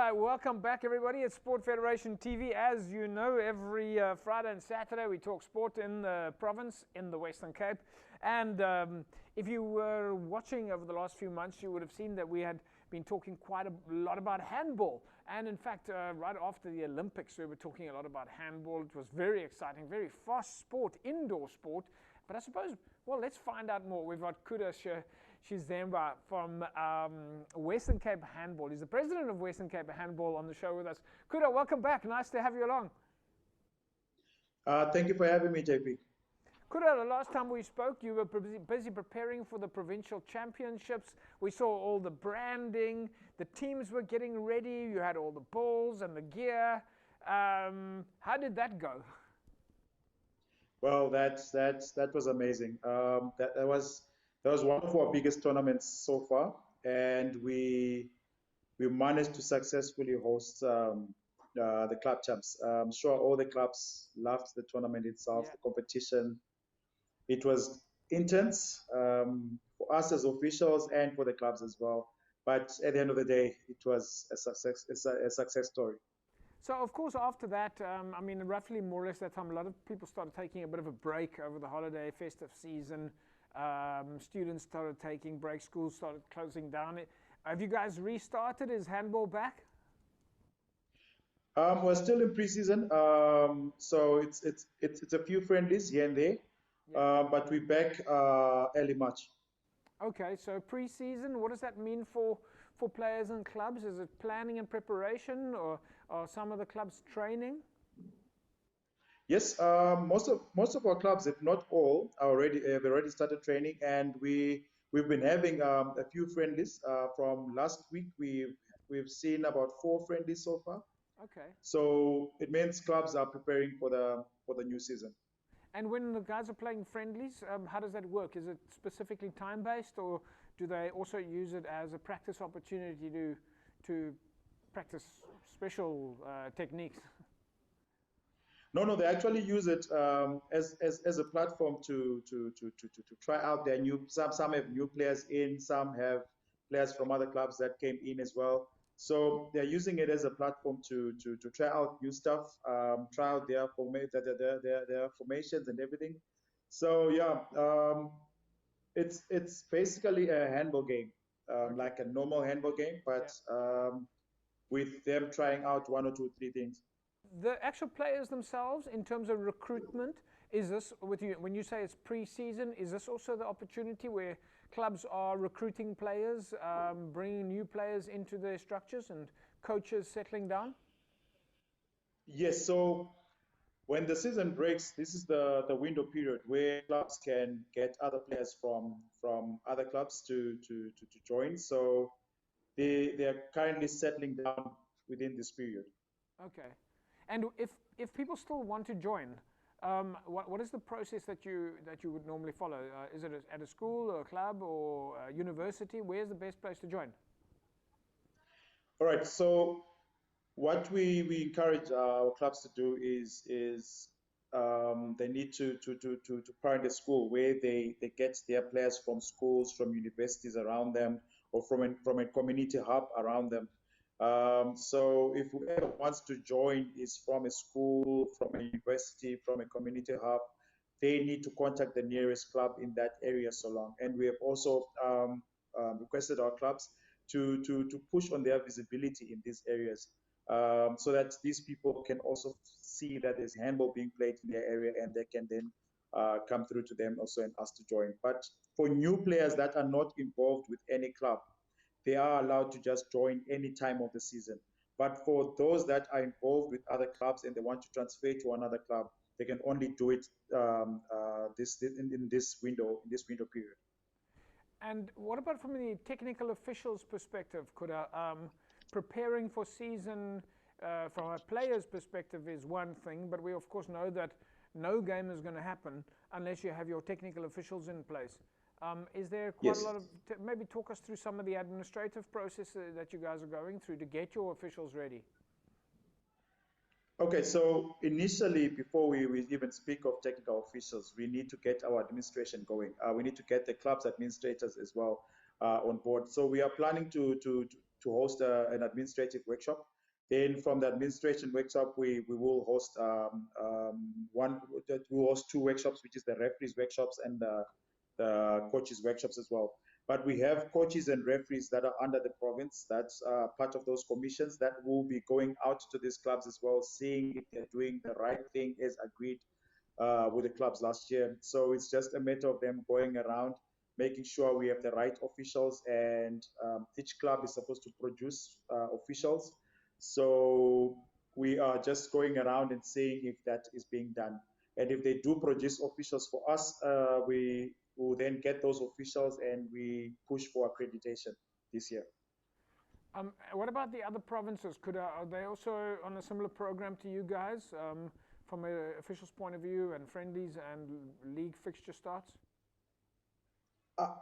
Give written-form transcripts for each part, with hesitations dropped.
Right, welcome back everybody. It's Sport Federation TV. As you know, every Friday and Saturday we talk sport in the province, in the Western Cape. And if you were watching over the last few months, you would have seen that we had been talking quite a lot about handball. And in fact, right after the Olympics, we were talking a lot about handball. It was very exciting, very fast sport, indoor sport. But I suppose, well, let's find out more. We've got Kuda Shizemba from Western Cape Handball. He's the president of Western Cape Handball on the show with us. Kuda, welcome back. Nice to have you along. Thank you for having me, JP. Kuda, the last time we spoke, you were busy preparing for the provincial championships. We saw all the branding. The teams were getting ready. You had all the balls and the gear. How did that go? Well, that was amazing. That was one of our biggest tournaments so far, and we managed to successfully host the club champs. I'm sure all the clubs loved the tournament itself, Yeah. the competition. It was intense for us as officials and for the clubs as well. But at the end of the day, it was a success. It's a success story. So, of course, after that, I mean, roughly more or less that time, a lot of people started taking a bit of a break over the holiday, festive season. Students started taking breaks, schools started closing down. Have you guys restarted? Is handball back? We're still in preseason, so it's a few friendlies here and there, Yeah. but we're back early March. Okay, so pre-season, what does that mean for players and clubs? Is it planning and preparation, or are some of the clubs training? Yes, most of our clubs, if not all, are already have already started training, and we've been having a few friendlies. From last week, we've seen about 4 friendlies so far. Okay. So it means clubs are preparing for the new season. And when the guys are playing friendlies, how does that work? Is it specifically time-based, or do they also use it as a practice opportunity to practice special techniques? No, they actually use it as a platform to try out their new. Some have new players in, some have players from other clubs that came in as well. So they're using it as a platform to try out new stuff, try out their formations and everything. So yeah, it's basically a handball game, Okay. like a normal handball game, but Yeah. with them trying out one or two, three things. The actual players themselves, in terms of recruitment, is this with you? When you say it's pre-season, is this also the opportunity where clubs are recruiting players, bringing new players into their structures, and coaches settling down? Yes, so when the season breaks, this is the window period where clubs can get other players from other clubs to join. So they are currently settling down within this period. Okay. And if people still want to join, what is the process that you would normally follow? Is it at a school or a club or a university? Where's the best place to join? All right, so what we encourage our clubs to do is they need to parent a school where they get their players from schools, from universities around them, or from a community hub around them. So if whoever wants to join is from a school, from a university, from a community hub, they need to contact the nearest club in that area so long. And we have also requested our clubs to push on their visibility in these areas, so that these people can also see that there's handball being played in their area, and they can then come through to them also and ask to join. But for new players that are not involved with any club, they are allowed to just join any time of the season. But for those that are involved with other clubs and they want to transfer to another club, they can only do it in this window period. And what about from the technical officials' perspective? Could preparing for season from a player's perspective is one thing, but we of course know that no game is going to happen unless you have your technical officials in place. Is there quite a Yes. lot of, maybe talk us through some of the administrative process that you guys are going through to get your officials ready? Okay, so initially, before we even speak of technical officials, we need to get our administration going. We need to get the club's administrators as well on board. So we are planning to to host an administrative workshop. Then from the administration workshop, we will host we will host two workshops, which is the referees workshops and the coaches workshops as well. But we have coaches and referees that are under the province. That's part of those commissions that will be going out to these clubs as well, seeing if they're doing the right thing as agreed with the clubs last year. So it's just a matter of them going around, making sure we have the right officials, and each club is supposed to produce officials. So we are just going around and seeing if that is being done. And if they do produce officials for us, we will then get those officials and we push for accreditation this year. What about the other provinces? Are they also on a similar program to you guys from an official's point of view, and friendlies and league fixture starts?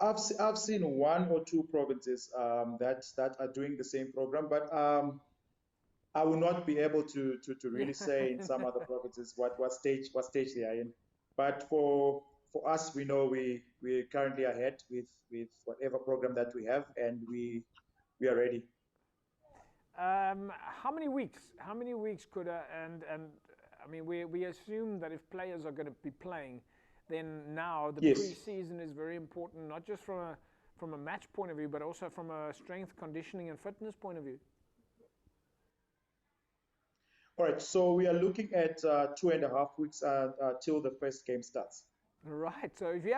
I've seen one or two provinces that are doing the same program, but I will not be able to really say in some other provinces what stage they are in. But for us, we know we're currently ahead with whatever program that we have, and we are ready. How many weeks? How many weeks could and I mean, we assume that if players are going to be playing, then now the pre-season is very important, not just from a match point of view, but also from a strength, conditioning, and fitness point of view. All right, so we are looking at 2.5 weeks till the first game starts. Right. So if you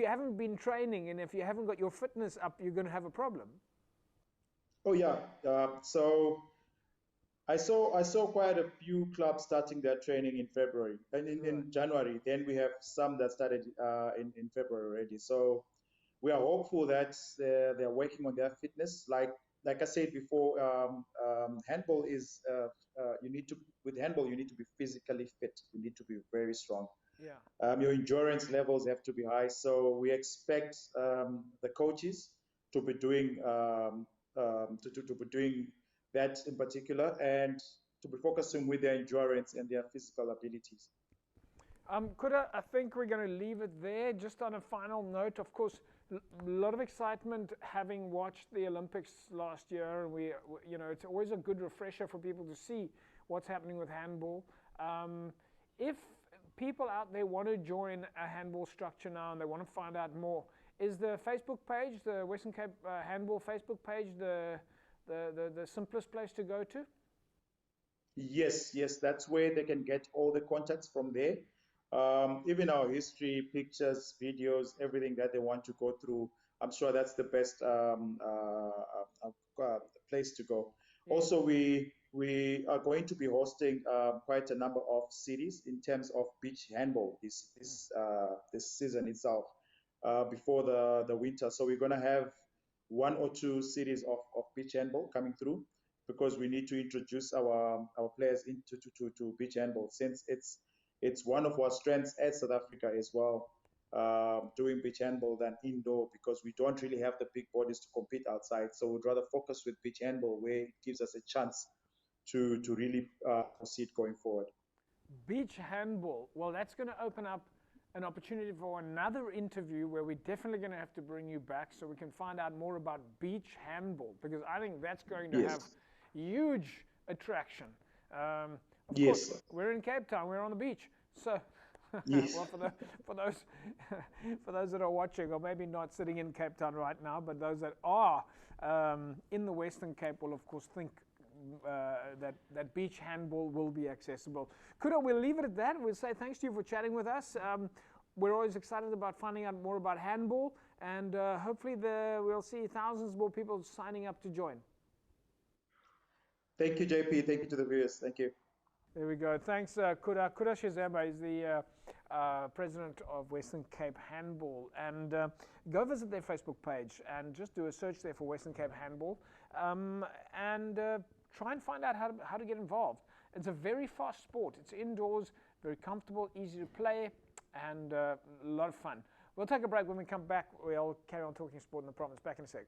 haven't been training, and if you haven't got your fitness up, you're going to have a problem. Oh yeah. So I saw quite a few clubs starting their training in February and in January. Then we have some that started in February already. So we are hopeful that they're working on their fitness. Like I said before, handball is with handball you need to be physically fit. You need to be very strong. Yeah. Your endurance levels have to be high. So we expect the coaches to be doing to be doing that in particular, and to be focusing with their endurance and their physical abilities. I think we're going to leave it there. Just on a final note, of course, a lot of excitement having watched the Olympics last year. It's always a good refresher for people to see what's happening with handball. If people out there want to join a handball structure now and they want to find out more, is the Facebook page, the Western Cape Handball Facebook page, the simplest place to go to? Yes, that's where they can get all the contacts from there. Even our history, pictures, videos, everything that they want to go through. I'm sure that's the best place to go. Yeah. Also, we are going to be hosting quite a number of cities in terms of beach handball this season itself before the winter. So we're going to have 1 or 2 cities of beach handball coming through, because we need to introduce our players to beach handball, since it's one of our strengths at South Africa as well, doing beach handball than indoor, because we don't really have the big bodies to compete outside. So we'd rather focus with beach handball, where it gives us a chance to really proceed going forward. Beach handball, well, that's going to open up an opportunity for another interview where we're definitely going to have to bring you back so we can find out more about beach handball, because I think that's going to have huge attraction. Of course, we're in Cape Town, we're on the beach, so well, for those that are watching, or maybe not sitting in Cape Town right now, but those that are in the Western Cape will of course think that beach handball will be accessible. Kuda, we'll leave it at that. We'll say thanks to you for chatting with us. We're always excited about finding out more about handball, and hopefully we'll see thousands more people signing up to join. Thank you, JP. Thank you to the viewers. Thank you. There we go. Thanks, Kuda. Kuda Shizemba is the president of Western Cape Handball. And go visit their Facebook page and just do a search there for Western Cape Handball, and try and find out how to get involved. It's a very fast sport. It's indoors, very comfortable, easy to play, and a lot of fun. We'll take a break. When we come back, we'll carry on talking sport in the province. Back in a sec.